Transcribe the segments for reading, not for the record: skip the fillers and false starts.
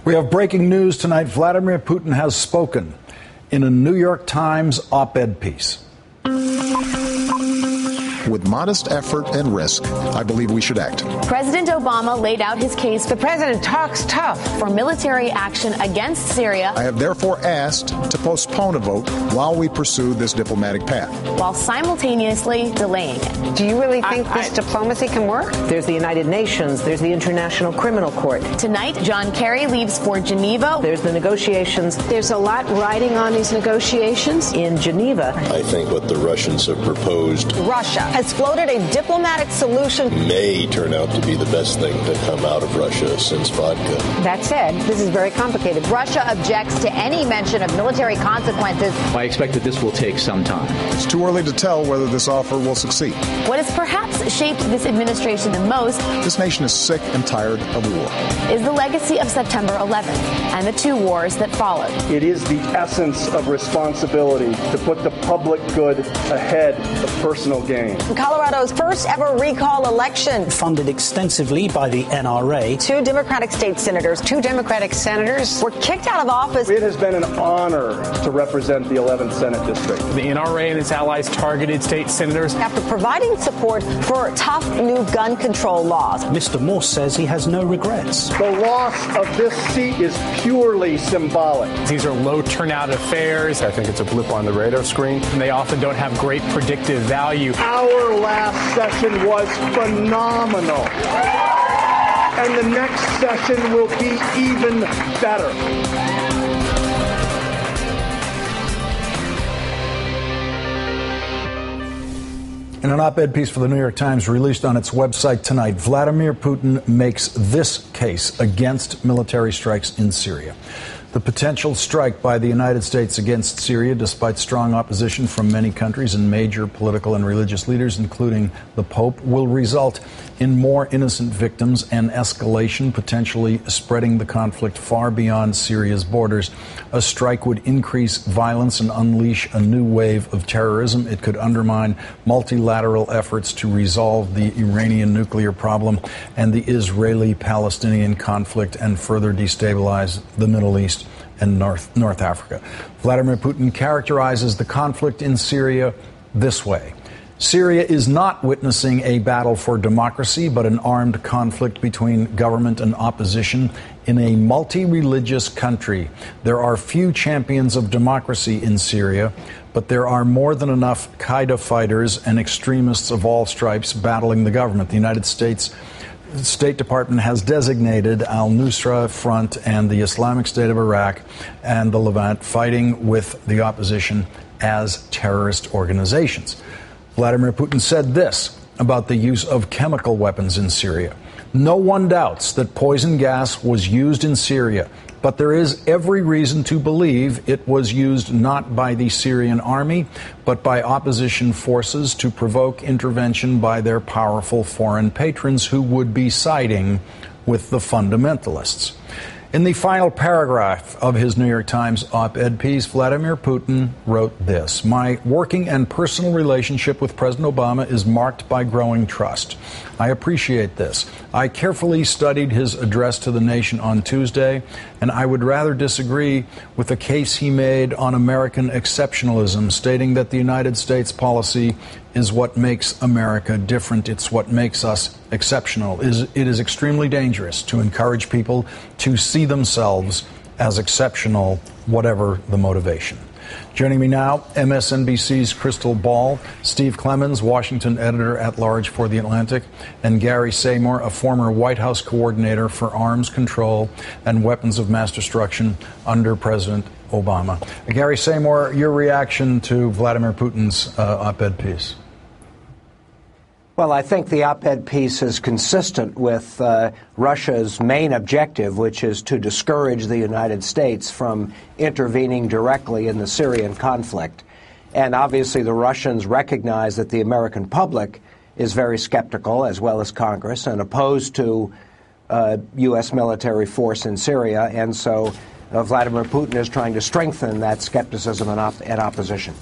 We have breaking news tonight. Vladimir Putin has spoken in a New York Times op-ed piece. With modest effort and risk, I believe we should act. President Obama laid out his case. The president talks tough for military action against Syria. I have therefore asked to postpone a vote while we pursue this diplomatic path, while simultaneously delaying it. Do you really think this diplomacy can work? There's the United Nations. There's the International Criminal Court. Tonight, John Kerry leaves for Geneva. There's the negotiations. There's a lot riding on these negotiations. In Geneva. I think what the Russians have proposed, Russia has floated a diplomatic solution, may turn out to be the best thing to come out of Russia since vodka. That said, this is very complicated. Russia objects to any mention of military consequences. I expect that this will take some time. It's too early to tell whether this offer will succeed. What has perhaps shaped this administration the most, this nation is sick and tired of war, is the legacy of September 11th and the 2 wars that followed. It is the essence of responsibility to put the public good ahead of personal gain. Colorado's first ever recall election, funded extensively by the NRA. 2 Democratic state senators were kicked out of office. It has been an honor to represent the 11th Senate District. The NRA and its allies targeted state senators after providing support for tough new gun control laws. Mr. Morse says he has no regrets. The loss of this seat is purely symbolic. These are low turnout affairs. I think it's a blip on the radar screen, and they often don't have great predictive value. Our last session was phenomenal. And the next session will be even better. In an op-ed piece for the New York Times released on its website tonight, Vladimir Putin makes this case against military strikes in Syria. The potential strike by the United States against Syria, despite strong opposition from many countries and major political and religious leaders, including the Pope, will result in more innocent victims and escalation, potentially spreading the conflict far beyond Syria's borders. A strike would increase violence and unleash a new wave of terrorism. It could undermine multilateral efforts to resolve the Iranian nuclear problem and the Israeli-Palestinian conflict and further destabilize the Middle East and North Africa. Vladimir Putin characterizes the conflict in Syria this way. Syria is not witnessing a battle for democracy, but an armed conflict between government and opposition in a multi-religious country. There are few champions of democracy in Syria, but there are more than enough Qaeda fighters and extremists of all stripes battling the government. The United States State Department has designated al-Nusra Front and the Islamic State of Iraq and the Levant fighting with the opposition as terrorist organizations. Vladimir Putin said this about the use of chemical weapons in Syria. No one doubts that poison gas was used in Syria, but there is every reason to believe it was used not by the Syrian army, but by opposition forces to provoke intervention by their powerful foreign patrons who would be siding with the fundamentalists. In the final paragraph of his New York Times op-ed piece, Vladimir Putin wrote this: "My working and personal relationship with President Obama is marked by growing trust. I appreciate this. I carefully studied his address to the nation on Tuesday, and I would rather disagree with the case he made on American exceptionalism, stating that the United States policy is what makes America different. It's what makes us exceptional. It is extremely dangerous to encourage people to see themselves as exceptional, whatever the motivation." Joining me now, MSNBC's Krystal Ball, Steve Clemons, Washington editor-at-large for The Atlantic, and Gary Samore, a former White House coordinator for arms control and weapons of mass destruction under President Obama. Gary Samore, your reaction to Vladimir Putin's op-ed piece? Well, I think the op-ed piece is consistent with Russia's main objective, which is to discourage the United States from intervening directly in the Syrian conflict. And obviously the Russians recognize that the American public is very skeptical, as well as Congress, and opposed to U.S. military force in Syria. And so Vladimir Putin is trying to strengthen that skepticism and opposition.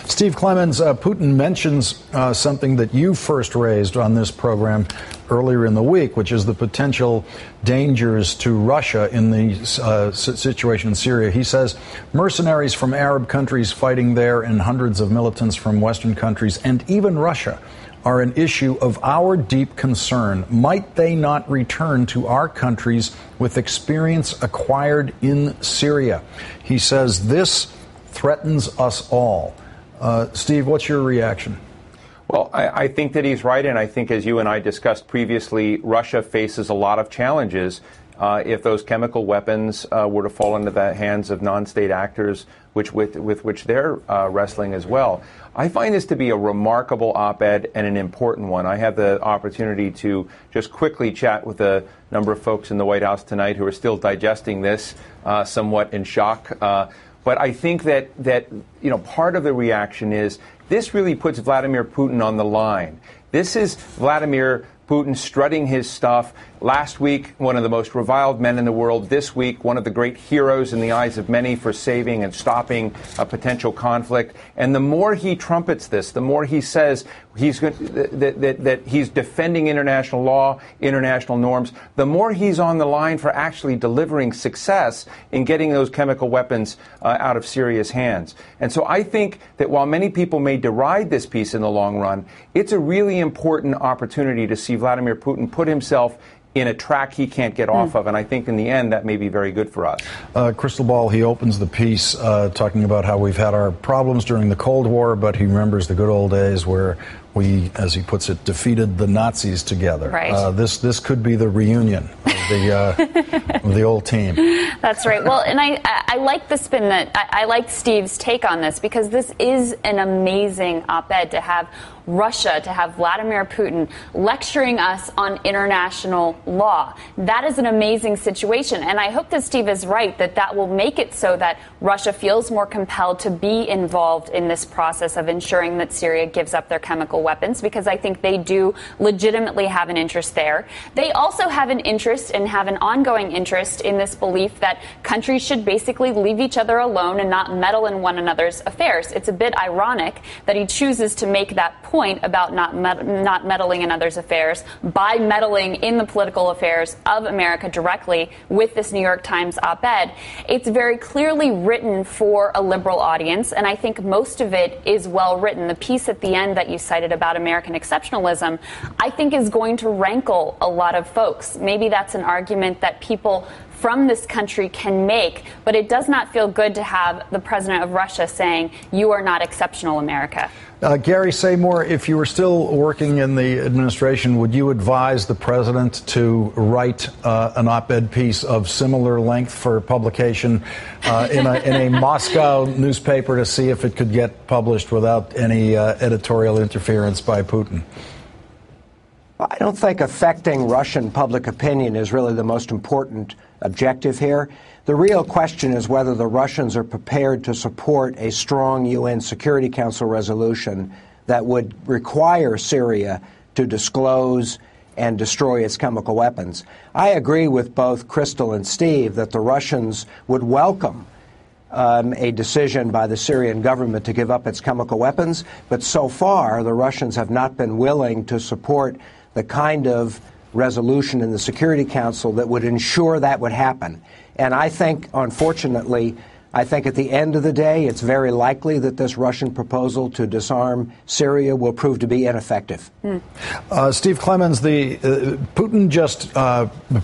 Steve Clemons, Putin mentions something that you first raised on this program earlier in the week, which is the potential dangers to Russia in the situation in Syria. He says mercenaries from Arab countries fighting there and hundreds of militants from Western countries and even Russia are an issue of our deep concern. Might they not return to our countries with experience acquired in Syria? He says this threatens us all. Steve, what's your reaction? Well, I think that he's right, and I think, as you and I discussed previously, Russia faces a lot of challenges if those chemical weapons were to fall into the hands of non-state actors, with which they're wrestling as well. I find this to be a remarkable op-ed and an important one. I had the opportunity to just quickly chat with a number of folks in the White House tonight who are still digesting this, somewhat in shock. But I think that part of the reaction is this really puts Vladimir Putin on the line. This is Vladimir Putin strutting his stuff. Last week, one of the most reviled men in the world. This week, one of the great heroes in the eyes of many for saving and stopping a potential conflict. And the more he trumpets this, the more he says that he's defending international law, international norms, the more he's on the line for actually delivering success in getting those chemical weapons out of Syria's hands. And so I think that while many people may deride this peace in the long run, it's a really important opportunity to see Vladimir Putin put himself in a track he can't get off of, and I think in the end that may be very good for us. Krystal Ball, he opens the piece talking about how we've had our problems during the Cold War, but he remembers the good old days where we, as he puts it, defeated the Nazis together. Right. This could be the reunion of the old team. That's right. Well, and I like the spin that I like Steve's take on this, because this is an amazing op-ed to have Russia, to have Vladimir Putin lecturing us on international law. That is an amazing situation. And I hope that Steve is right, that will make it so that Russia feels more compelled to be involved in this process of ensuring that Syria gives up their chemical weapons, because I think they do legitimately have an interest there. They also have an interest and have an ongoing interest in this belief that countries should basically leave each other alone and not meddle in one another's affairs. It's a bit ironic that he chooses to make that point about not meddling in others' affairs by meddling in the political affairs of America directly with this New York Times op-ed. It's very clearly written for a liberal audience, and I think most of it is well written. The piece at the end that you cited about American exceptionalism, I think, is going to rankle a lot of folks. Maybe that's an argument that people from this country can make, but it does not feel good to have the president of Russia saying, "You are not exceptional, America." Gary Samore, if you were still working in the administration, would you advise the president to write an op-ed piece of similar length for publication in a Moscow newspaper to see if it could get published without any editorial interference by Putin? I don't think affecting Russian public opinion is really the most important objective here. The real question is whether the Russians are prepared to support a strong UN Security Council resolution that would require Syria to disclose and destroy its chemical weapons. I agree with both Krystal and Steve that the Russians would welcome a decision by the Syrian government to give up its chemical weapons, but so far the Russians have not been willing to support the kind of resolution in the Security Council that would ensure that would happen. And I think, unfortunately, at the end of the day, it's very likely that this Russian proposal to disarm Syria will prove to be ineffective. Steve Clemons, Putin just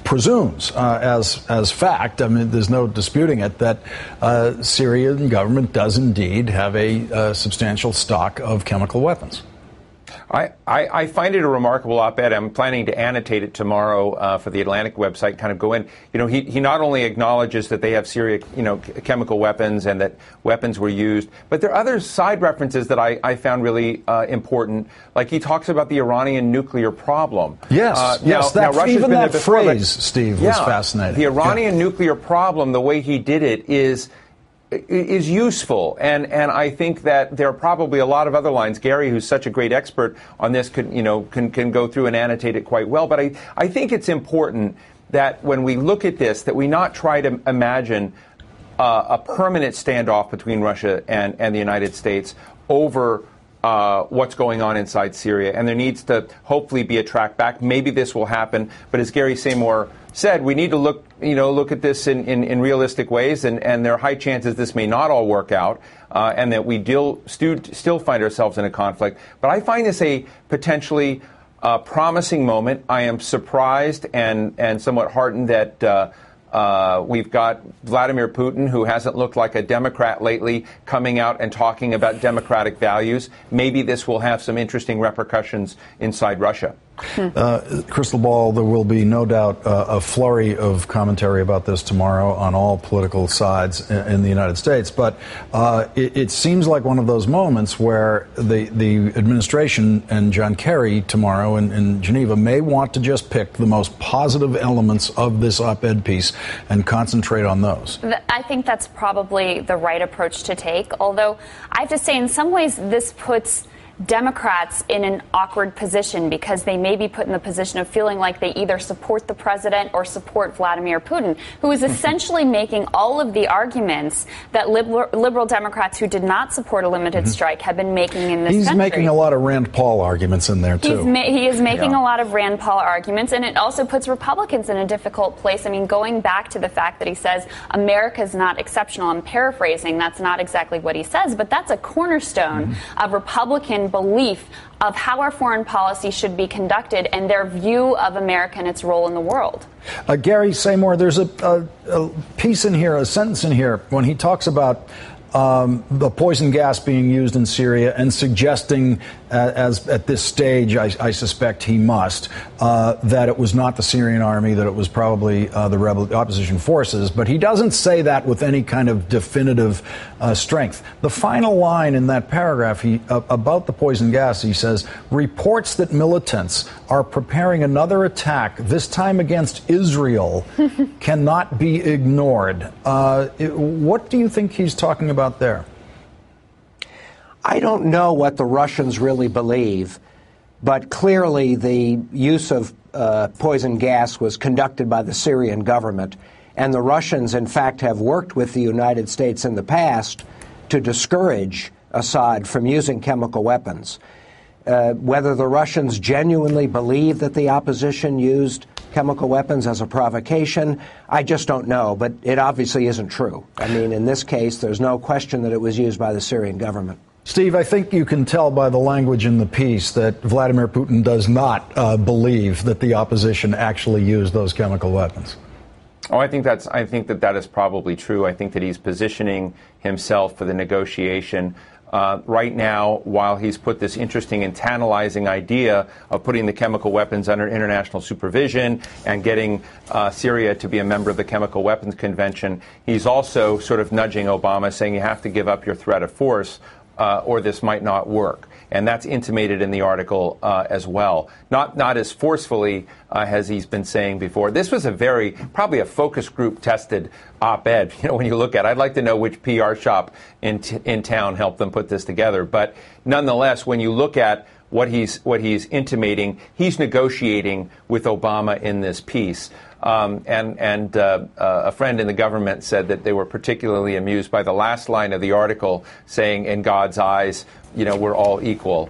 presumes as fact, I mean, there's no disputing it, that Syrian government does indeed have a substantial stock of chemical weapons. I find it a remarkable op-ed. I'm planning to annotate it tomorrow for the Atlantic website, kind of go in. You know, he not only acknowledges that they have Syria, chemical weapons and that weapons were used, but there are other side references that I found really important. Like he talks about the Iranian nuclear problem. Yes, even that phrase, Steve, was fascinating. The Iranian nuclear problem, the way he did it is useful, and I think that there are probably a lot of other lines. Gary, who's such a great expert on this, can go through and annotate it quite well. But I think it's important that when we look at this, that we not try to imagine a permanent standoff between Russia and the United States over what's going on inside Syria, and there needs to hopefully be a track back. Maybe this will happen, but as Gary Samore said, we need to look at this in realistic ways, and there are high chances this may not all work out, and that we still find ourselves in a conflict. But I find this a potentially promising moment. I am surprised and somewhat heartened that we've got Vladimir Putin, who hasn't looked like a Democrat lately, coming out and talking about democratic values. Maybe this will have some interesting repercussions inside Russia. Crystal ball, there will be no doubt a flurry of commentary about this tomorrow on all political sides in the United States. But it seems like one of those moments where the administration and John Kerry tomorrow in Geneva may want to just pick the most positive elements of this op-ed piece and concentrate on those. I think that's probably the right approach to take, although I have to say in some ways this puts Democrats in an awkward position because they may be put in the position of feeling like they either support the president or support Vladimir Putin, who is essentially making all of the arguments that liberal Democrats who did not support a limited strike have been making in this country. He's making a lot of Rand Paul arguments in there, too. He is making a lot of Rand Paul arguments, and it also puts Republicans in a difficult place. I mean, going back to the fact that he says America's not exceptional, I'm paraphrasing, that's not exactly what he says, but that's a cornerstone of Republican belief of how our foreign policy should be conducted and their view of America and its role in the world. Gary Samore, there's a piece in here, a sentence in here, when he talks about the poison gas being used in Syria and suggesting, as at this stage, I suspect he must, that it was not the Syrian army, that it was probably the opposition forces. But he doesn't say that with any kind of definitive strength. The final line in that paragraph about the poison gas, he says, reports that militants are preparing another attack, this time against Israel, cannot be ignored. What do you think he's talking about there? I don't know what the Russians really believe, but clearly the use of poison gas was conducted by the Syrian government, and the Russians, in fact, have worked with the United States in the past to discourage Assad from using chemical weapons. Whether the Russians genuinely believe that the opposition used chemical weapons as a provocation, I just don't know, but it obviously isn't true. I mean, in this case, there's no question that it was used by the Syrian government. Steve, I think you can tell by the language in the piece that Vladimir Putin does not believe that the opposition actually used those chemical weapons. Oh, I think that is probably true. I think that he's positioning himself for the negotiation. Right now, while he's put this interesting and tantalizing idea of putting the chemical weapons under international supervision and getting Syria to be a member of the Chemical Weapons Convention, he's also sort of nudging Obama, saying you have to give up your threat of force or this might not work. And that's intimated in the article as well. Not as forcefully as he's been saying before. This was probably a focus group tested op-ed. You know, when you look at it, I'd like to know which PR shop in town helped them put this together. But nonetheless, when you look at what he's intimating, he's negotiating with Obama in this piece. And a friend in the government said that they were particularly amused by the last line of the article saying, in God's eyes, you know, we're all equal,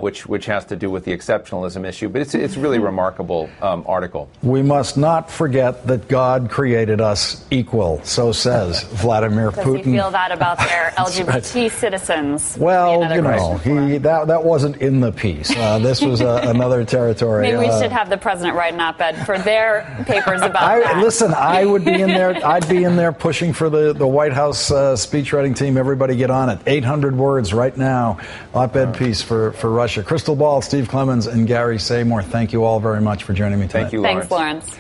which has to do with the exceptionalism issue. But it's really remarkable article. We must not forget that God created us equal, so says Vladimir Putin. Does he feel that about their LGBT citizens? Well, you know, that wasn't in the piece. This was another territory. Maybe we should have the president write an op-ed for their papers about that. Listen, I would be in there. I'd be in there pushing for the White House speechwriting team. Everybody get on it. 800 words right now. Op-ed piece for Russia. Krystal Ball, Steve Clemons, and Gary Samore, thank you all very much for joining me tonight. Thank you, Lawrence. Thanks, Lawrence.